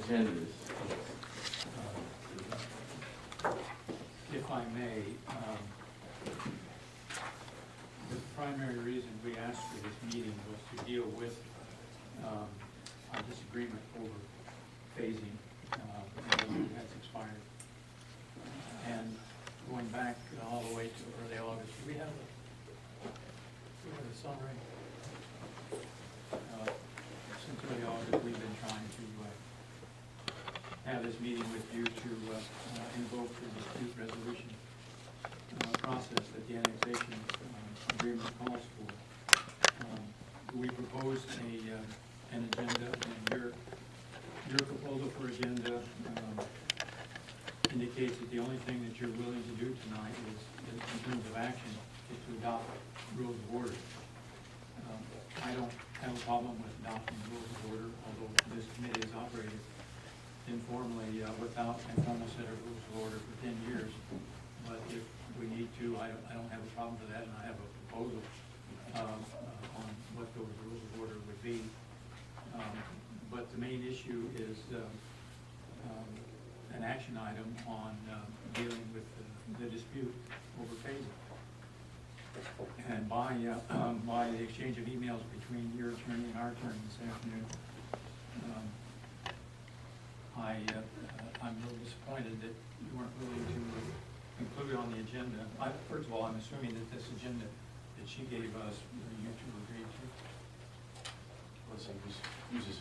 agendas. If I may, the primary reason we asked for this meeting was to deal with our disagreement over phasing, that's expired. And going back all the way to early August, do we have a summary? Since early August, we've been trying to have this meeting with you to invoke the dispute resolution process that the annexation agreement calls for. We proposed an agenda, and your proposal for agenda indicates that the only thing that you're willing to do tonight is, in terms of action, is to adopt rules of order. I don't have a problem with adopting rules of order, although this committee has operated informally without a formal set of rules of order for 10 years. But if we need to, I don't have a problem with that, and I have a proposal on what those rules of order would be. But the main issue is an action item on dealing with the dispute over phasing. And by the exchange of emails between your attorney and our attorney this afternoon, I'm a little disappointed that you weren't willing to include it on the agenda. First of all, I'm assuming that this agenda that she gave us, you two agreed to. Let's see, who's this?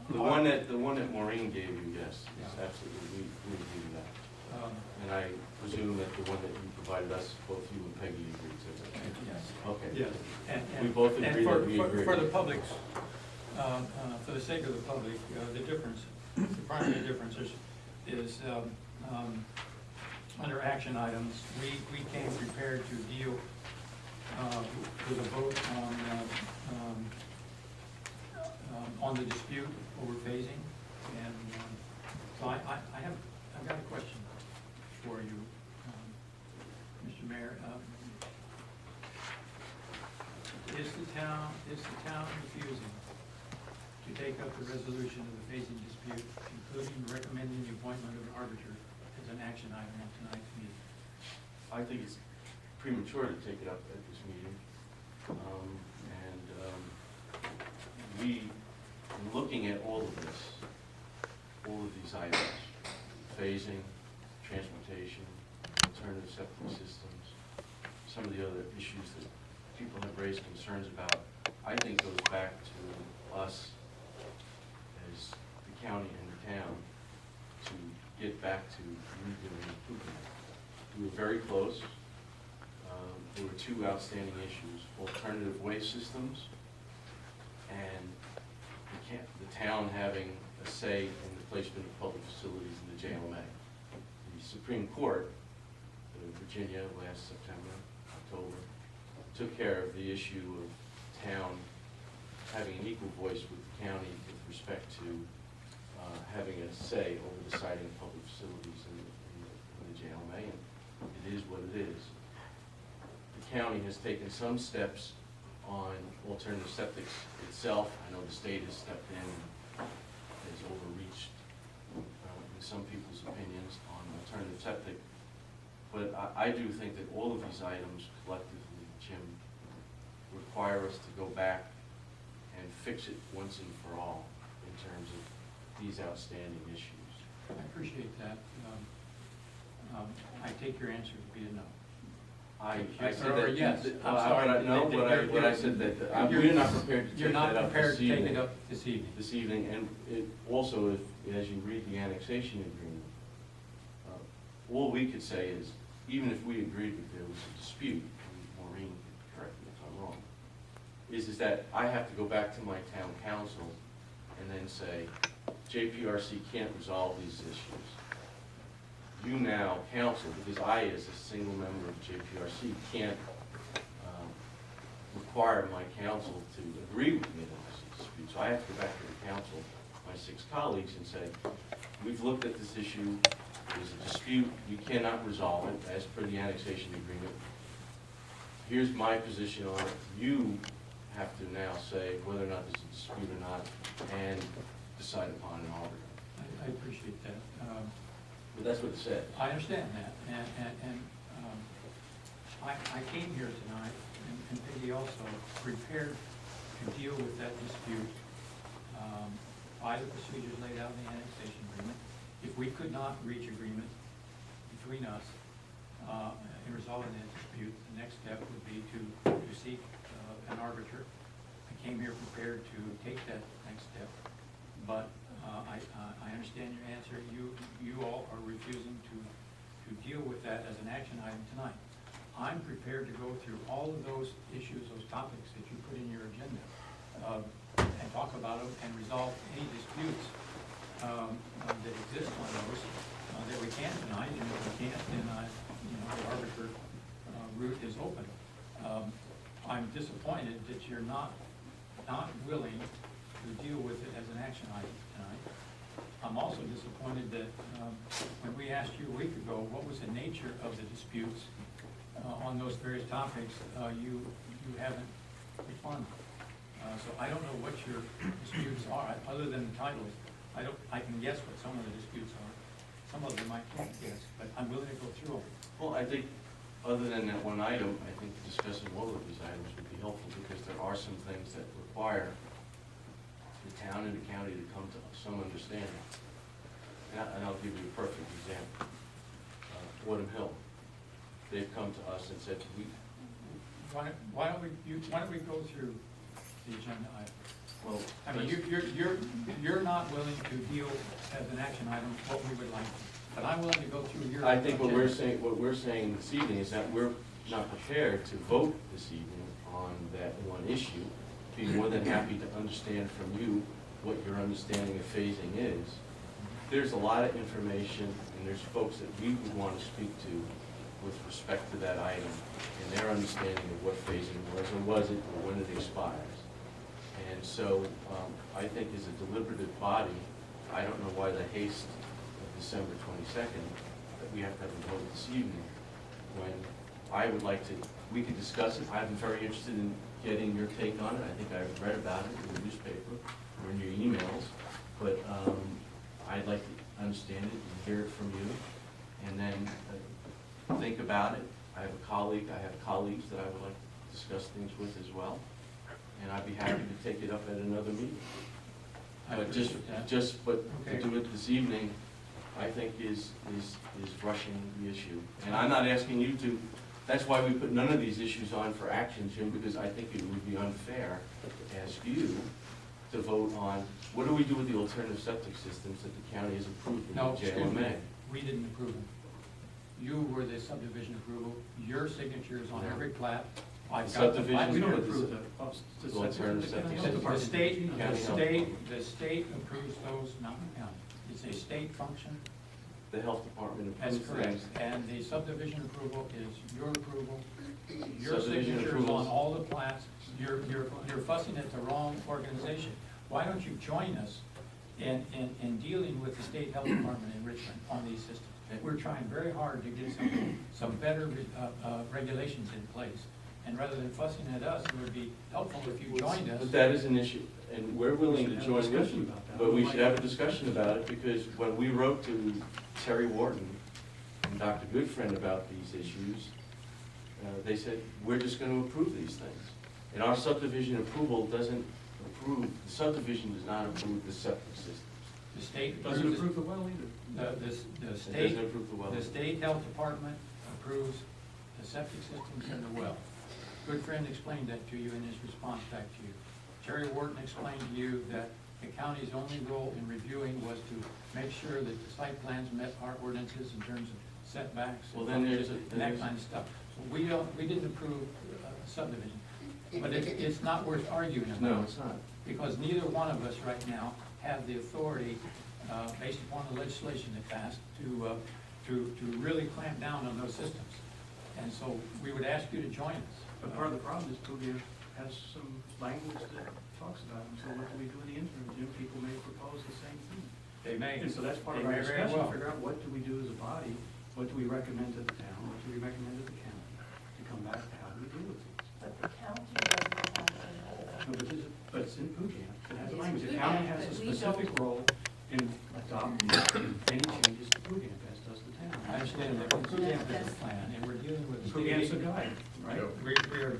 The one that Maureen gave you, yes, Yeah. absolutely, we agree with that. And I presume that the one that you provided us, both you and Peggy agreed to. Yes. Okay. Yes. We both agree that we agree. For the public's, for the sake of the public, the difference, the primary difference is under action items, we came prepared to deal with a vote on the dispute over phasing. And so I've got a question for you, Mr. Mayor. Is the town refusing to take up the resolution of the phasing dispute, including recommending the appointment of an arbiter as an action item on tonight's meeting? I think it's premature to take it up at this meeting. We, in looking at all of this, all of these items, phasing, transportation, alternative septic systems, some of the other issues that people have raised concerns about, I think goes back to us as the county and the town to get back to redoing PUGAMP. We were very close. There were two outstanding issues: alternative waste systems and the town having a say in the placement of public facilities in the JLMA. The Supreme Court of Virginia last September, October, took care of the issue of town having an equal voice with the county with respect to having a say over the siting of public facilities in the JLMA, and it is what it is. The county has taken some steps on alternative septics itself. I know the state has stepped in and has overreached, in some people's opinions, on alternative septic. But I do think that all of these items collectively, Jim, require us to go back and fix it once and for all in terms of these outstanding issues. I appreciate that. I take your answer to be a no. I said Or that. yes. I'm sorry. No, what I said that we're not prepared to take that up this evening. You're not prepared to take it up this evening. This evening, and it also, as you read the annexation agreement, all we could say is, even if we agreed that there was a dispute, and Maureen can correct me if I'm wrong, is that I have to go back to my town council and then say, JPRC can't resolve these issues. You now, council, because I, as a single member of JPRC, can't require my council to agree with me on this dispute. So I have to go back to the council, my 6 colleagues, and say, we've looked at this issue, there's a dispute, you cannot resolve it as per the annexation agreement. Here's my position on it. You have to now say whether or not there's a dispute or not, and decide upon an arbiter. I I appreciate that. But that's what it said. I understand that, and I came here tonight, and Peggy also, prepared to deal with that dispute by the procedures laid out in the annexation agreement. If we could not reach agreement between us in resolving that dispute, the next step would be to seek an arbiter. I came here prepared to take that next step, but I understand your answer. You all are refusing to deal with that as an action item tonight. I'm prepared to go through all of those issues, those topics that you put in your agenda, and talk about them and resolve any disputes that exist on those that we can tonight. And if we can't, then the arbiter route is open. I'm disappointed that you're not willing to deal with it as an action item tonight. I'm also disappointed that when we asked you a week ago what was the nature of the disputes on those various topics, you haven't responded. So I don't know what your disputes are, other than the titles. I can guess what some of the disputes are. Some of them I can't guess, but I'm willing to go through them. Well, I think, other than that one item, I think discussing all of these items would be helpful, because there are some things that require the town and the county to come to some understanding. And I'll give you a perfect example. Autumn Hill, they've come to us and said, Why don't we go through the agenda item? well, I mean, you're not willing to deal as an action item what we would like, but I'm willing to go through your. I think what agenda. we're saying this evening is that we're not prepared to vote this evening on that one issue. Be more than happy to understand from you what your understanding of phasing is. There's a lot of information, and there's folks that we would want to speak to with respect to that item and their understanding of what phasing was, or was it, or when it expires. And so I think as a deliberative body, I don't know why the haste of December 22nd that we have to have a vote this evening, when I would like to, we could discuss it. I'm very interested in getting your take on it. I think I've read about it in the newspaper or in your emails, but I'd like to understand it and hear it from you, and then think about it. I have colleagues that I would like to discuss things with as well, and I'd be happy to take it up at another meeting. But to do it this evening, I think is rushing the issue. And I'm not asking you to, that's why we put none of these issues on for action, Jim, because I think it would be unfair to ask you to vote on, what do we do with the alternative septic systems that the county has approved in the JLMA? We didn't approve them. You were the subdivision approval. Your signature is on every plat. Subdivision. We don't approve the alternative septic systems. The state approves those, not the county. It's a state function. The health department That's approves correct. things. And the subdivision approval is your approval. Your Subdivision signature is approvals. on all the plats. You're fussing at the wrong organization. Why don't you join us in dealing with the state health department in Richmond on these systems? We're trying very hard to get some better regulations in place. And rather than fussing at us, it would be helpful if you joined us. But that is an issue, and we're willing to join with you. But we should have a discussion about it, because when we wrote to Terry Wharton and Dr. Goodfriend about these issues, they said, we're just going to approve these things. And our subdivision approval doesn't approve, the subdivision does not approve the septic systems. The state Doesn't approve the well either. The It state, doesn't approve the well. the state health department approves the septic systems and the well. Good friend explained that to you in his response back to you. Terry Wharton explained to you that the county's only role in reviewing was to make sure that the site plans met our ordinances in terms of setbacks Well, then there's and that kind of stuff. So we didn't approve subdivision, but it's not worth arguing about. No, it's not. Because neither one of us right now have the authority, based upon the legislation that passed, to really clamp down on those systems. And so we would ask you to join us. But part of the problem is PUGAMP has some language that talks about it. So what do we do in the interim? Jim, people may propose the same thing. They may. And so that's part of They our may very discussion, well. figure out what do we do as a body, what do we recommend to the town, what do we recommend to the county, to come back to how do we deal with these. But the county doesn't have a role. No, but it's in PUGAMP, it has It's language. The PUGAMP, county has a but we specific don't- role and adopt any changes to PUGAMP, as does the town. I understand that PUGAMP is a plan, and we're dealing with. PUGAMP's a guide, right? We are